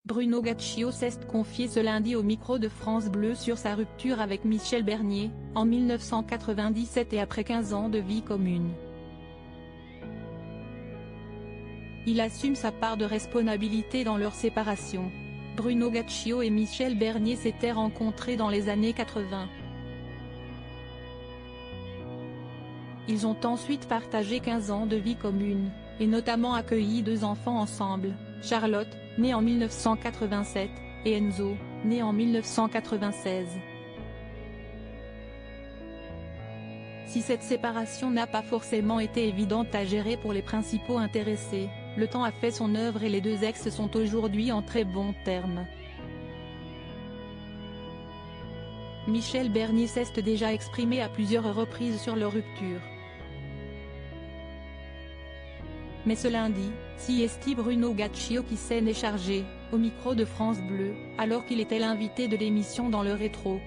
Bruno Gaccio s'est confié ce lundi au micro de France Bleu sur sa rupture avec Michel Bernier, en 1997 et après 15 ans de vie commune. Il assume sa part de responsabilité dans leur séparation. Bruno Gaccio et Michel Bernier s'étaient rencontrés dans les années 80. Ils ont ensuite partagé 15 ans de vie commune, et notamment accueilli 2 enfants ensemble, Charlotte, née en 1987, et Enzo, né en 1996. Si cette séparation n'a pas forcément été évidente à gérer pour les principaux intéressés, le temps a fait son œuvre et les 2 ex sont aujourd'hui en très bons termes. Michel Bernier s'est déjà exprimé à plusieurs reprises sur leur rupture. Mais ce lundi, c'est Bruno Gaccio qui s'en est chargé, au micro de France Bleu, alors qu'il était l'invité de l'émission dans le rétro.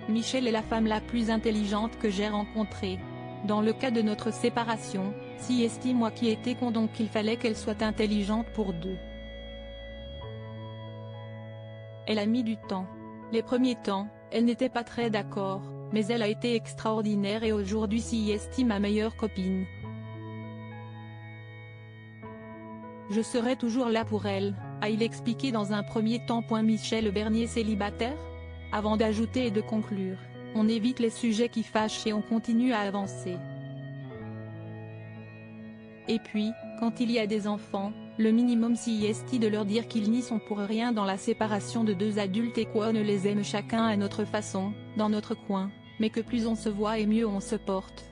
Michel est la femme la plus intelligente que j'ai rencontrée. Dans le cas de notre séparation, c'est moi qui étais con, donc il fallait qu'elle soit intelligente pour 2. Elle a mis du temps. Les premiers temps, elle n'était pas très d'accord, mais elle a été extraordinaire et aujourd'hui c'est ma meilleure copine. Je serai toujours là pour elle, a-t-il expliqué dans un premier temps. Michel Bernier célibataire ? Avant d'ajouter et de conclure, on évite les sujets qui fâchent et on continue à avancer. Et puis, quand il y a des enfants, le minimum c'est de leur dire qu'ils n'y sont pour rien dans la séparation de 2 adultes et qu'on ne les aime chacun à notre façon, dans notre coin, mais que plus on se voit et mieux on se porte.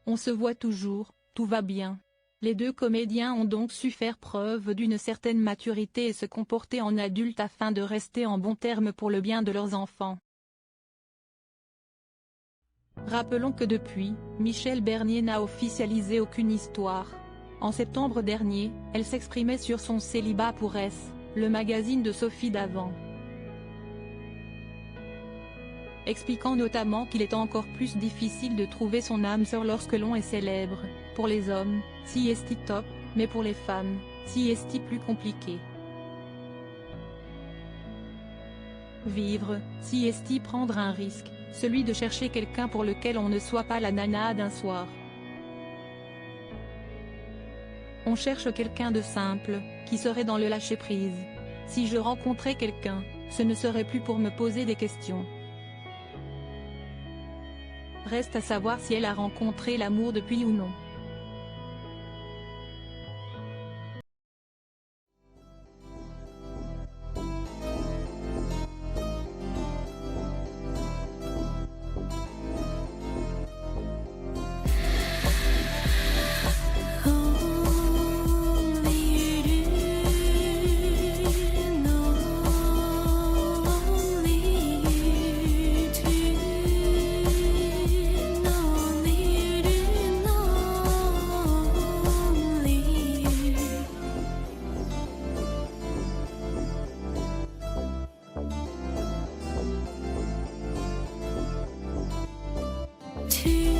On se voit toujours, tout va bien. Les 2 comédiens ont donc su faire preuve d'une certaine maturité et se comporter en adultes afin de rester en bons termes pour le bien de leurs enfants. Rappelons que depuis, Michel Bernier n'a officialisé aucune histoire. En septembre dernier, elle s'exprimait sur son célibat pour S, le magazine de Sophie Davant. Expliquant notamment qu'il est encore plus difficile de trouver son âme sœur lorsque l'on est célèbre. Pour les hommes, c'est top, mais pour les femmes, c'est plus compliqué. Vivre, c'est prendre un risque, celui de chercher quelqu'un pour lequel on ne soit pas la nana d'un soir. On cherche quelqu'un de simple, qui serait dans le lâcher-prise. Si je rencontrais quelqu'un, ce ne serait plus pour me poser des questions. Reste à savoir si elle a rencontré l'amour depuis ou non. To